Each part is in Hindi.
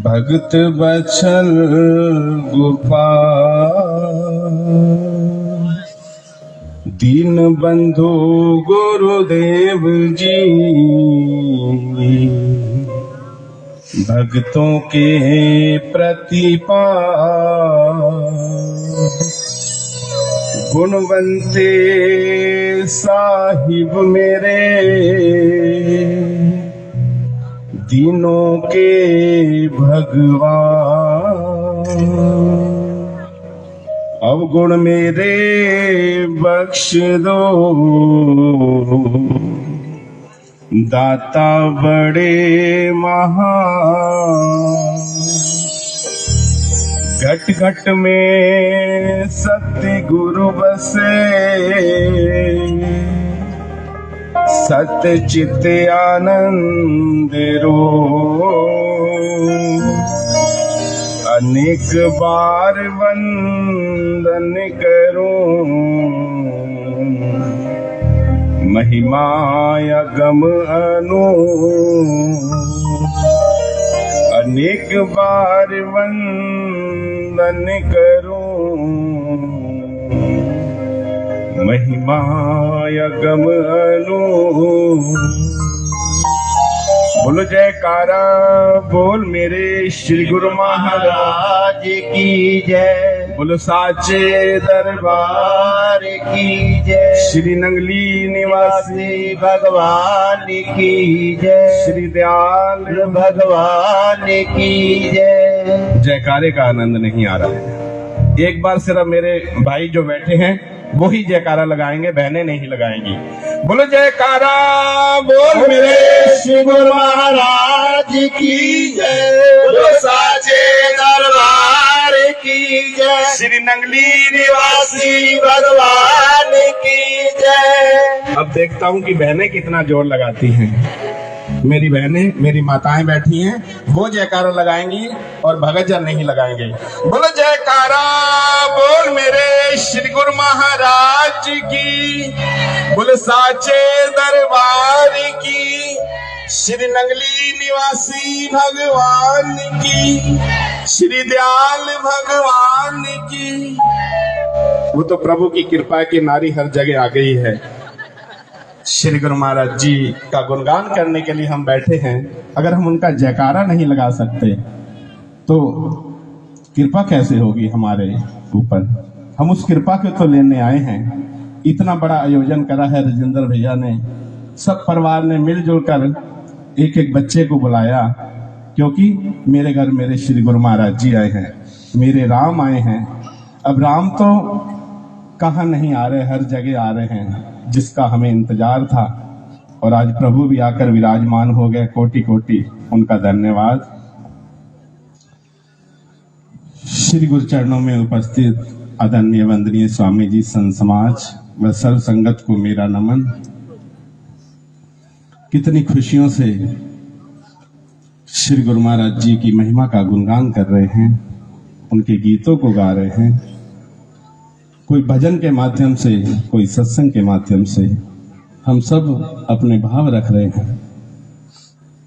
भगत बचल गोपाल, दीन बंधु गुरुदेव जी, भक्तों के प्रतिपाल, गुणवंते साहिब मेरे, दीनों के भगवान, अवगुण मेरे बख्श दो, दाता बड़े महान, घट घट में सत्य गुरु बसे, सत्य चित्त आनंद रो, अनेक बार वंदन करूं, महिमा अगम अनु, अनेक बार वंदन करूं, महिमा अगम अनु। बोलो जयकारा बोल मेरे श्री गुरु महाराज की जय, बोलो साचे दरबार की जय, श्री नंगली निवासी भगवान की जय, श्री दयाल भगवान की जय। जयकारे का आनंद नहीं आ रहा है, एक बार सिर्फ मेरे भाई जो बैठे हैं वो ही जयकारा लगाएंगे, बहनें नहीं लगाएंगी। बोलो जयकारा बोल मेरे श्री गुरु महाराज की जय, बोलो साचे दरबार की जय, श्री नंगली निवासी भगवान की जय। अब देखता हूँ कि बहनें कितना जोर लगाती हैं। मेरी बहनें, मेरी माताएं बैठी हैं, वो जयकारा लगाएंगी और भगत जन नहीं लगाएंगे। बोलो जयकारा बोल मेरे श्री गुरु महाराज की, बोलो साचे दरबार की, श्री नंगली निवासी भगवान की, श्री दयाल भगवान की। वो तो प्रभु की कृपा की नारी हर जगह आ गई है। श्री गुरु महाराज जी का गुणगान करने के लिए हम बैठे हैं। अगर हम उनका जयकारा नहीं लगा सकते तो कृपा कैसे होगी हमारे ऊपर। हम उस कृपा को तो लेने आए हैं। इतना बड़ा आयोजन करा है राजेंद्र भैया ने, सब परिवार ने मिलजुल कर एक एक बच्चे को बुलाया, क्योंकि मेरे घर मेरे श्री गुरु महाराज जी आए हैं, मेरे राम आए हैं। अब राम तो कहाँ नहीं आ रहे, हर जगह आ रहे हैं, जिसका हमें इंतजार था। और आज प्रभु भी आकर विराजमान हो गए। कोटि कोटि उनका धन्यवाद। श्री गुरु चरणों में उपस्थित आदरणीय वंदनीय स्वामी जी, संत समाज व सर्व संगत को मेरा नमन। कितनी खुशियों से श्री गुरु महाराज जी की महिमा का गुणगान कर रहे हैं, उनके गीतों को गा रहे हैं। कोई भजन के माध्यम से, कोई सत्संग के माध्यम से हम सब अपने भाव रख रहे हैं।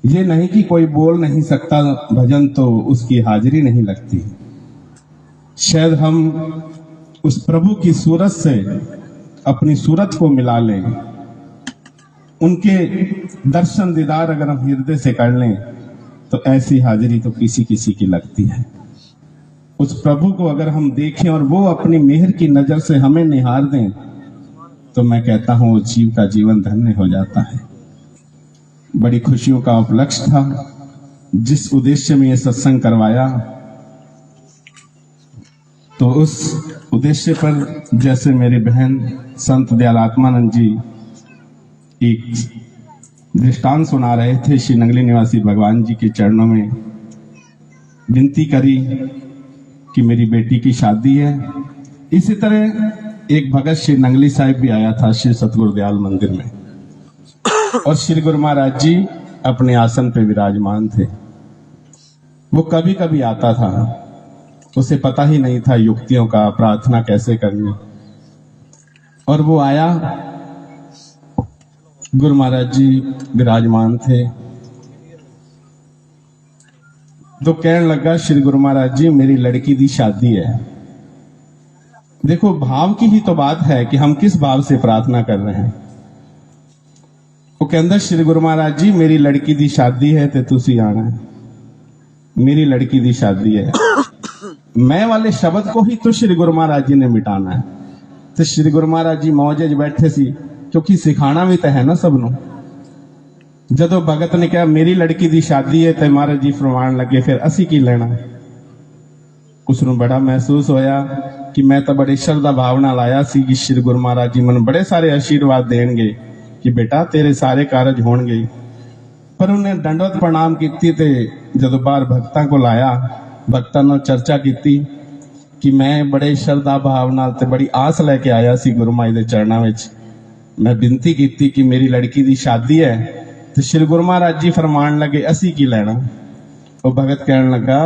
ये नहीं कि कोई बोल नहीं सकता भजन तो उसकी हाजिरी नहीं लगती। शायद हम उस प्रभु की सूरत से अपनी सूरत को मिला लें, उनके दर्शन दीदार अगर हम हृदय से कर लें तो ऐसी हाजिरी तो किसी किसी की लगती है। उस प्रभु को अगर हम देखें और वो अपनी मेहर की नजर से हमें निहार दें तो मैं कहता हूं वो जीव का जीवन धन्य हो जाता है। बड़ी खुशियों का उपलक्ष्य था। जिस उद्देश्य में ये सत्संग करवाया, तो उस उद्देश्य पर जैसे मेरी बहन संत दयाल आत्मानंद जी एक दृष्टांत सुना रहे थे, श्री नंगली निवासी भगवान जी के चरणों में विनती करी कि मेरी बेटी की शादी है। इसी तरह एक भगत श्री नंगली साहिब भी आया था श्री सतगुरु दयाल मंदिर में, और श्री गुरु महाराज जी अपने आसन पे विराजमान थे। वो कभी कभी आता था, उसे पता ही नहीं था युक्तियों का, प्रार्थना कैसे करनी। और वो आया, गुरु महाराज जी विराजमान थे। तो कहने लगा श्री गुरु महाराज जी मेरी लड़की दी शादी है। देखो भाव की ही तो बात है कि हम किस भाव से प्रार्थना कर रहे हैं। वो कहता श्री गुरु महाराज जी मेरी लड़की दी शादी है ते तुसी आना है, मेरी लड़की दी शादी है। मैं वाले शब्द को ही तो श्री गुरु महाराज जी ने मिटाना है। तो श्री गुरु महाराज जी मौजे च बैठे सी, क्योंकि सिखाना भी तो है ना सबनों। जदों भगत ने कहा मेरी लड़की दी शादी है तो महाराज जी फरमान लगे फिर असी की लेना। उसनों बड़ा महसूस होया कि मैं तो बड़ी श्रद्धा भावना लाया सी कि श्री गुरु महाराज जी मैंने बड़े सारे आशीर्वाद देंगे कि बेटा तेरे सारे कारज होणगे। पर उन्हें दंडवत प्रणाम की ते जदों बाहर भगतां को लाया, भगतां नाल चर्चा की कि मैं बड़े श्रद्धा भाव नाल ते बड़ी आस लैके आया सी गुरु माई दे चरणां विच। मैं बिनती की कि मेरी लड़की दी शादी है तो श्री गुरु महाराज जी फरमान लगे असी की लेना। वो भगत कहने लगा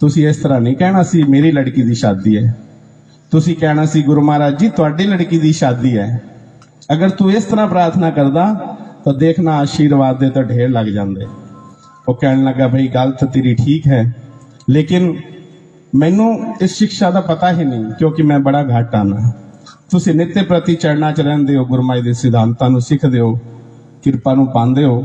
तुसी इस तरह नहीं कहना सी मेरी लड़की दी शादी है, तुसी कहना सी गुरु महाराज जी तुहाडी लड़की दी शादी है। अगर तू इस तरह प्रार्थना करदा तो देखना आशीर्वाद दे तो ढेर लग जांदे। वो कहने लगा भाई गल तो तेरी ठीक है, लेकिन मैनू इस शिक्षा का पता ही नहीं, क्योंकि मैं बड़ा घट आना। तुसी नित्य प्रति चरणा च रहिंदे हो, गुरु माई दे सिद्धांतां नूं सिखदे हो, किरपा नूं पांदे हो।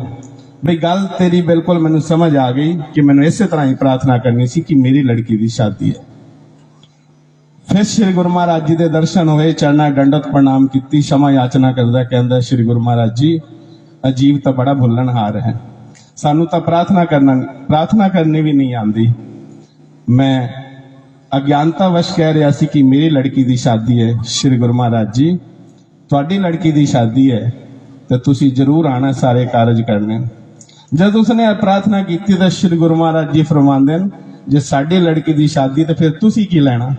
भाई गल तेरी बिल्कुल मैनू समझ आ गई कि मैनू इसे तरह ही प्रार्थना करनी सी कि मेरी लड़की की शादी है। फिर श्री गुरु महाराज जी के दर्शन होए, चरणा दंडवत प्रणाम की, क्षमा याचना करदा कहंदा श्री गुरु महाराज जी अजीब तो बड़ा भुल्लनहार है, सानू तो प्रार्थना करनी भी नहीं आती। मैं अज्ञानता वश कह रहा सी कि मेरी लड़की की शादी है। श्री गुरु महाराज जी तुहाडी लड़की की शादी है तो तुसी जरूर आना सारे कारज करने। जब उसने प्रार्थना की तो श्री गुरु महाराज जी फरमांदे जे साडी लड़की की शादी तो फिर तुसी की लेना,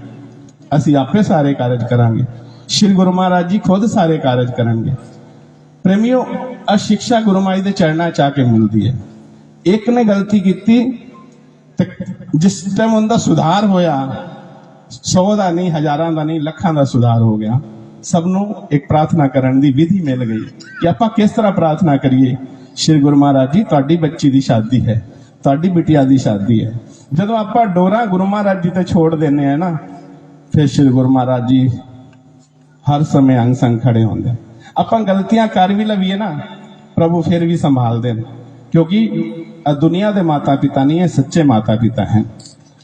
असी आपे सारे कारज करांगे। श्री गुरु महाराज जी खुद सारे कारज करेंगे। प्रेमियों आ शिक्षा गुरु माई दे चरणा चाह के मिलती है। एक ने गलती की जिस टाइम उनका सुधार होया, 100 का नहीं, हजारां का नहीं, लखां का सुधार हो गया। सबनों एक प्रार्थना करने की विधि मिल गई कि आप किस तरह प्रार्थना करिए। श्री गुरु महाराज जी तुहाडी बच्ची की शादी है, तुहाडी बिटिया की शादी है। जब आप डोरा गुरु महाराज जी ते छोड़ देने हैं ना, फिर श्री गुरु महाराज जी हर समय अंग संग खड़े होंगे। आप गलतियां कर भी लवीए ना, प्रभु फिर भी संभाल दें, क्योंकि दुनिया के माता पिता नहीं है, सच्चे माता पिता हैं।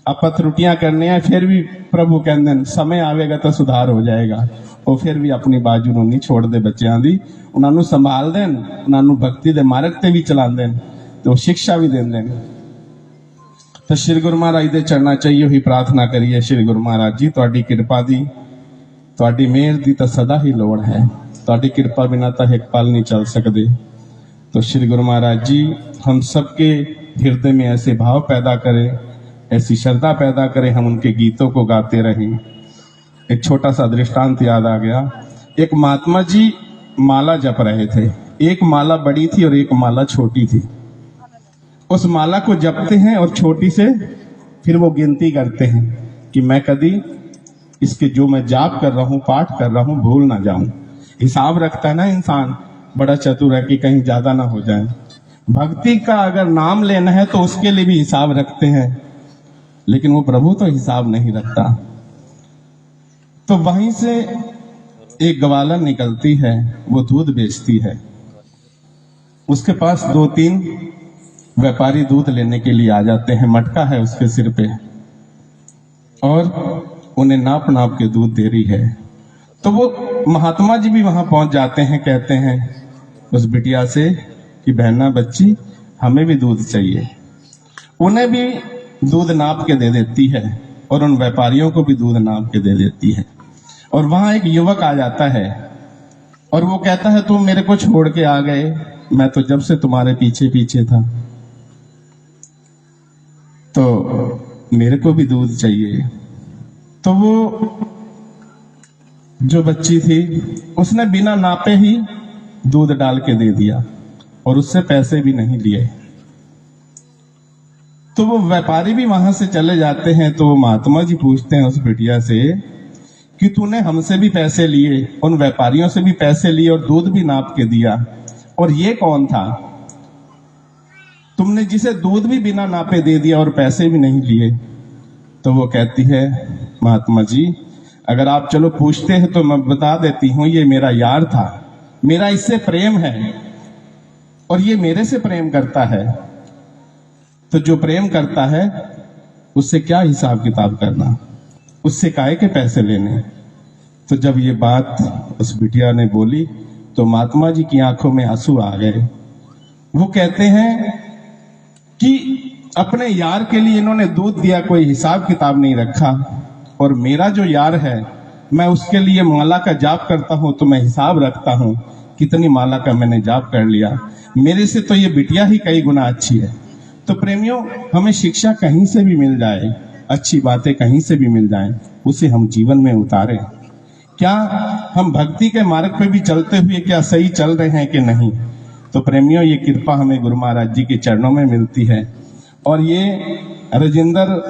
आप त्रुटियां करने हैं फिर भी प्रभु कहते समय आवेगा तो सुधार हो जाएगा। वो फिर भी अपनी बाजू नहीं छोड़ते बच्चों की, उन्होंने संभाल दें, उन्होंने भक्ति के मार्ग से भी चला दें, तो शिक्षा भी दें। तो श्री गुरु महाराज के चरणा चाहिए ही प्रार्थना करिए। श्री गुरु महाराज जी तुहाडी कृपा दी, तुहाडी मेहर दी तो सदा ही लोड़ है, तुहाडी कृपा बिना तो एक पल नहीं चल सकते। तो श्री गुरु महाराज जी हम सबके हृदय में ऐसे भाव पैदा करें, ऐसी श्रद्धा पैदा करें, हम उनके गीतों को गाते रहें। एक छोटा सा दृष्टांत याद आ गया। एक महात्मा जी माला जप रहे थे, एक माला बड़ी थी और एक माला छोटी थी। उस माला को जपते हैं और छोटी से फिर वो गिनती करते हैं कि मैं कभी इसके जो मैं जाप कर रहा हूँ, पाठ कर रहा हूँ, भूल ना जाऊं। हिसाब रखता है ना इंसान, बड़ा चतुर है कि कहीं ज्यादा ना हो जाए। भक्ति का अगर नाम लेना है तो उसके लिए भी हिसाब रखते हैं, लेकिन वो प्रभु तो हिसाब नहीं रखता। तो वहीं से एक ग्वालन निकलती है, वो दूध बेचती है। उसके पास 2-3 व्यापारी दूध लेने के लिए आ जाते हैं, मटका है उसके सिर पे और उन्हें नाप नाप के दूध दे रही है। तो वो महात्मा जी भी वहां पहुंच जाते हैं, कहते हैं उस बिटिया से कि बहना बच्ची हमें भी दूध चाहिए। उन्हें भी दूध नाप के दे देती है और उन व्यापारियों को भी दूध नाप के दे देती है। और वहां एक युवक आ जाता है और वो कहता है तुम मेरे को छोड़ के आ गए, मैं तो जब से तुम्हारे पीछे पीछे था, तो मेरे को भी दूध चाहिए। तो वो जो बच्ची थी उसने बिना नापे ही दूध डाल के दे दिया और उससे पैसे भी नहीं लिए। तो वो व्यापारी भी वहां से चले जाते हैं। तो महात्मा जी पूछते हैं उस बिटिया से कि तूने हमसे भी पैसे लिए, उन व्यापारियों से भी पैसे लिए और दूध भी नाप के दिया, और ये कौन था? तुमने जिसे दूध भी बिना नापे दे दिया और पैसे भी नहीं लिए। तो वो कहती है, महात्मा जी अगर आप चलो पूछते हैं तो मैं बता देती हूँ, ये मेरा यार था, मेरा इससे प्रेम है और ये मेरे से प्रेम करता है। तो जो प्रेम करता है उससे क्या हिसाब किताब करना, उससे काहे के पैसे लेने। तो जब ये बात उस बिटिया ने बोली तो महात्मा जी की आंखों में आंसू आ गए। वो कहते हैं कि अपने यार के लिए इन्होंने दूध दिया, कोई हिसाब किताब नहीं रखा, और मेरा जो यार है मैं उसके लिए माला का जाप करता हूं तो मैं हिसाब रखता हूं कितनी माला का मैंने जाप कर लिया। मेरे से तो ये बिटिया ही कई गुना अच्छी है। तो प्रेमियों, हमें शिक्षा कहीं से भी मिल जाए, अच्छी बातें कहीं से भी मिल जाएं, उसे हम जीवन में उतारें। क्या हम भक्ति के मार्ग पे भी चलते हुए क्या सही चल रहे हैं कि नहीं। तो प्रेमियों, ये कृपा हमें गुरु महाराज जी के चरणों में मिलती है। और ये राजेंद्र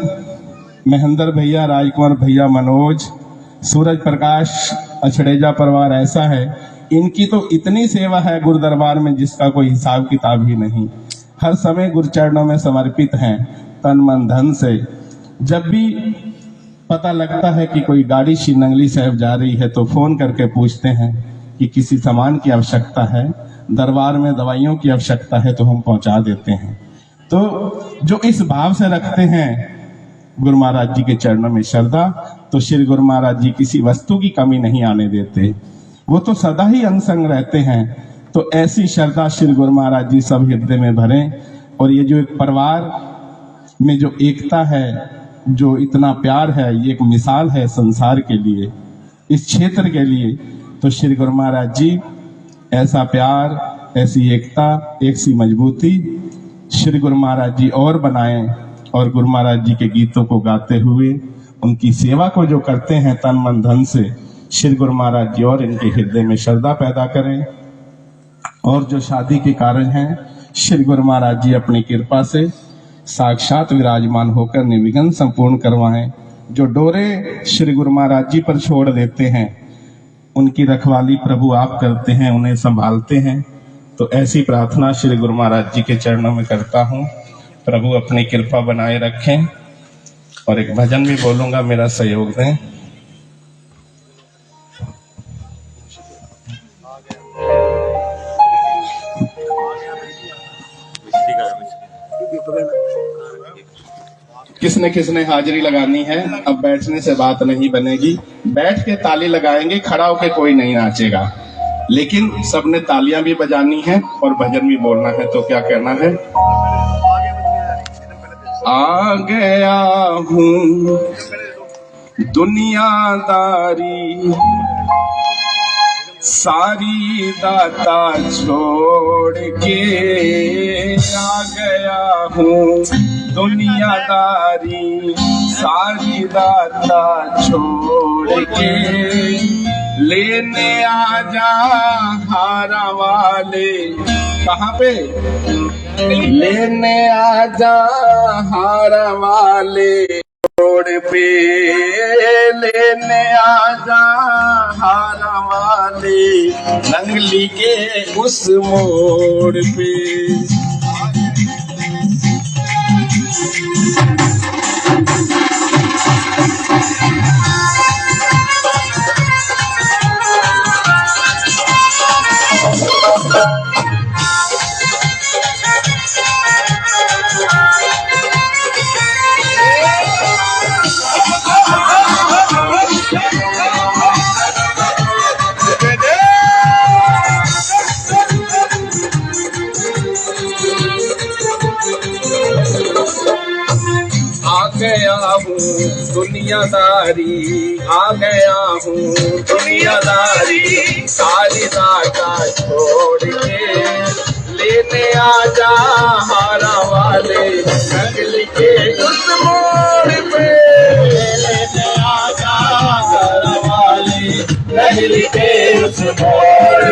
महेंद्र भैया, राजकुमार भैया, मनोज, सूरज प्रकाश, अछड़ेजा परिवार ऐसा है, इनकी तो इतनी सेवा है गुरु दरबार में जिसका कोई हिसाब किताब ही नहीं। हर समय गुरु चरणों में समर्पित हैं तन मन धन से। जब भी पता लगता है कि कोई गाड़ी श्री नंगली साहिब जा रही है तो फोन करके पूछते हैं कि किसी सामान की आवश्यकता है, दरबार में दवाइयों की आवश्यकता है, तो हम पहुंचा देते हैं। तो जो इस भाव से रखते हैं गुरु महाराज जी के चरणों में श्रद्धा, तो श्री गुरु महाराज जी किसी वस्तु की कमी नहीं आने देते, वो तो सदा ही अंग संग रहते हैं। तो ऐसी श्रद्धा श्री गुरु महाराज जी सब हृदय में भरें। और ये जो एक परिवार में जो एकता है, जो इतना प्यार है, ये एक मिसाल है संसार के लिए, इस क्षेत्र के लिए। तो श्री गुरु महाराज जी ऐसा प्यार, ऐसी एकता, ऐसी मजबूती श्री गुरु महाराज जी और बनाएं, और गुरु महाराज जी के गीतों को गाते हुए उनकी सेवा को जो करते हैं तन मन धन से, श्री गुरु महाराज जी और इनके हृदय में श्रद्धा पैदा करें। और जो शादी के कारण हैं, श्री गुरु महाराज जी अपनी कृपा से साक्षात विराजमान होकर निर्विघ्न संपूर्ण करवाएं। जो डोरे श्री गुरु महाराज जी पर छोड़ देते हैं, उनकी रखवाली प्रभु आप करते हैं, उन्हें संभालते हैं। तो ऐसी प्रार्थना श्री गुरु महाराज जी के चरणों में करता हूँ, प्रभु अपनी कृपा बनाए रखें। और एक भजन भी बोलूंगा, मेरा सहयोग दें। किसने किसने हाजिरी लगानी है, अब बैठने से बात नहीं बनेगी। बैठ के ताली लगाएंगे, खड़ा होके कोई नहीं नाचेगा, लेकिन सबने तालियां भी बजानी है और भजन भी बोलना है। तो क्या करना है, आ गया हूँ दुनियादारी सारी दाता छोड़ के, आ गया हूँ दुनियादारी सारी दाता छोड़ के, लेने आजा हारा वाले। कहाँ पे? लेने आजा हारा वाले छोड़ पे, लेने आजा हारा वाले नंगली के उस मोड़ पे। गया हूँ दुनियादारी, आ गया हूँ दुनियादारी सारी दाता छोड़ के, लेने आजा हारा वाले नगली के उस मोड़ पे, लेने आजा हारा वाले नगली के उस मोड़ पे।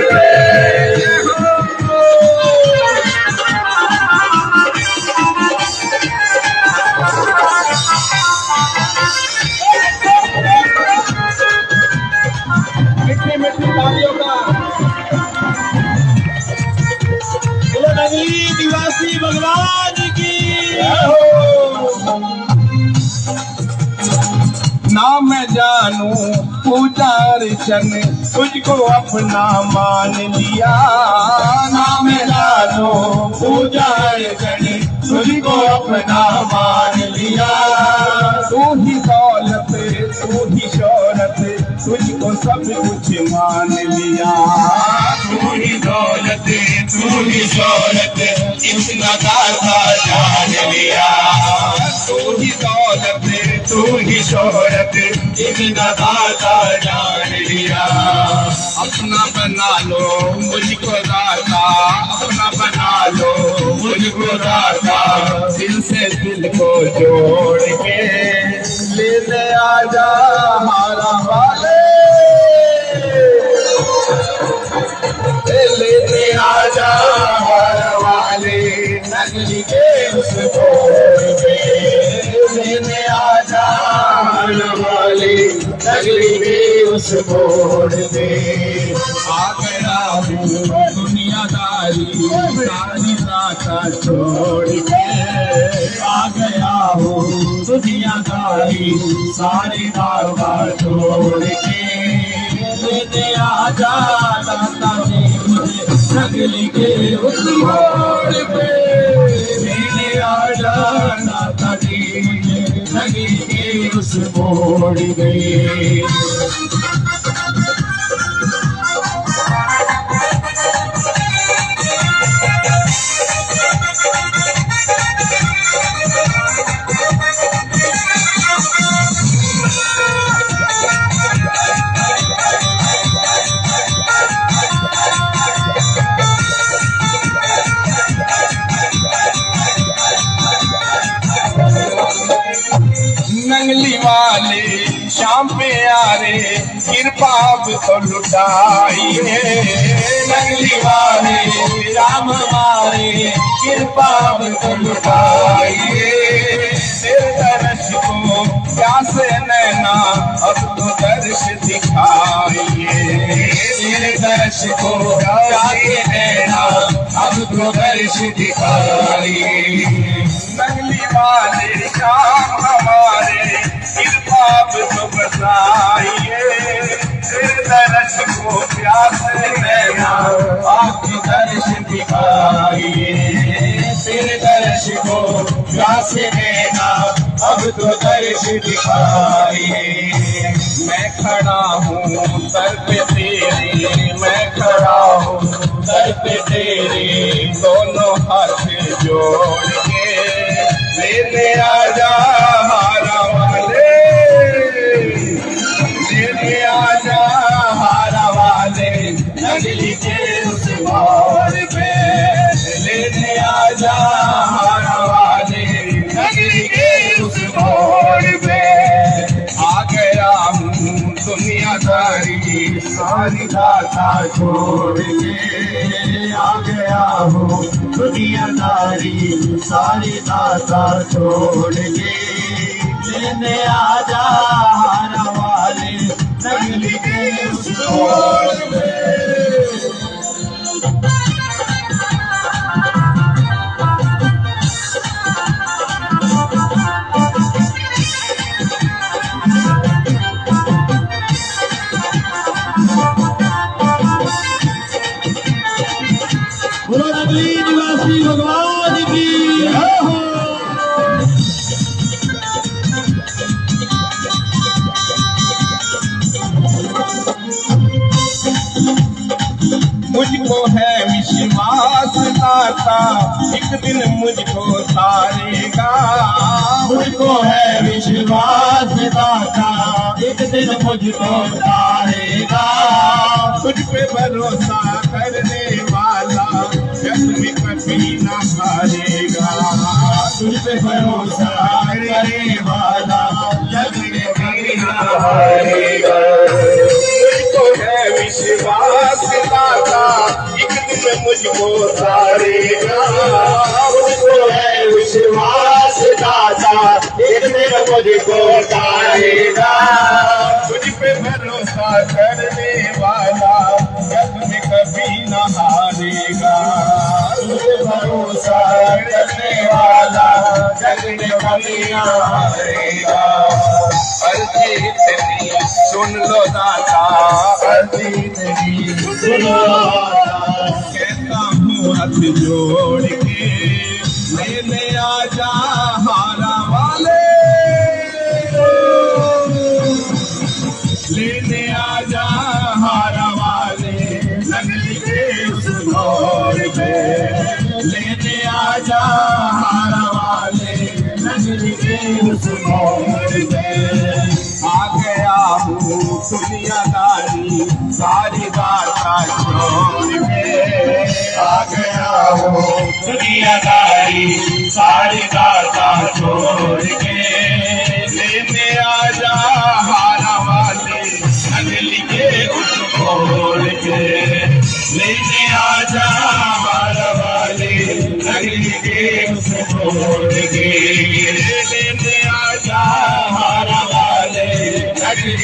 निवासी भगवान जानू पूजा अर्चन तुझको अपना मान लिया। ना मैं जानो पूजा अर्चन तुझको अपना मान लिया। तू ही दौलत तू ही शोहरत तुझको सब कुछ मान लिया। तू ही दौलत तू ही शोहरत इतना दाता जान लिया। तू ही दौलत तू ही शोहरत इतना दाता जान लिया। अपना बना लो मुझको दाता, अपना बना लो मुझको दाता दिल से दिल को जोड़ के लेने आजा हमारा वाले। लेने आजा हमारा वाले नगरी के उस मोड़ पे। लेने आजा हमारा वाले नगरी के उस मोड़ पे। आ गया हूँ दुनियादारी सारी राता छोड़ के। आ गया हूँ दुनियादारी सारी राता छोड़ के। लेने आजा दाता जी मुझे नगरी के उस मोड़ पे। लेने आजा दाता जी मुझे नगरी के उस मोड़ पे। नंगली वाले शाम पे आ रे कृपा अब तो लुटाइए। नगली वाले राम हमारे कृपा अब तो लुटाइए। तेरे दर्श को प्यास नैना अब तो दर्श दिखाइए। तेरे दर्श को जाके नैना अब तो दर्श दिखाइए। नगली वाले शाम हमारे कृपा अब तो बताइए। तेरे दर्श को प्यास नैना आपकी दर्श दिखाइए। तेरे दर्श को प्यास नैना अब तो दर्श दिखाइए। मैं खड़ा हूँ सर पे तेरे, मैं खड़ा हूँ दर पे तेरे दोनों हाथ जोड़ के लेने आजा हमारा वाले। लेने आजा हमारा वाले नगरी के उस मोड़ पे। लेने आजा हमारा वाले नगरी के उस मोड़ पे। आ गया हूँ दुनियादारी सारी दाता छोड़ के। आ गया हूँ दुनियादारी सारी दाता छोड़ के। लेने आजा हमारा वाले नगरी के उस मोड़ पे। बोलो नगरी निवासी भगवान की जय हो। मुझको है विश्वास दाता एक दिन मुझको तारेगा। मुझको है विश्वास दाता एक दिन मुझको तारेगा। तुझ पे भरोसा करने वाला जग में कभी न हारेगा। तुझ पे भरोसा करने वाला जग में कभी न हारेगा। मुझको है विश्वास दाता एक दिन मुझको तारेगा। मुझको है विश्वास दाता एक दिन मुझको तारेगा। तुझ पे भरोसा करने वाला जग में कभी न हारेगा। तुझ पे भरोसा करने वाला जग में कमियां हारेगा। अर्जी तेरी सुन लो दाता, अर्जी तेरी सुन लो दाता, कहता हूँ हाथ जोड़ के लेने आजा हारा वाले, लेने आजा हारा वाले नगरी के उस मोड़ पे, लेने आजा हारा वाले नगरी के उस मोड़ पे। आ गया हूँ दुनियादारी सारी बाता छोड़ के, आ गया हूँ दुनियादारी सारी बाता छोड़ के, लेने आजा हारा वाले नगरी के उस मोड़ के, लेने आजा हारा वाले नगरी के उस मोड़ के, लेने आजा हारा वाले नगरी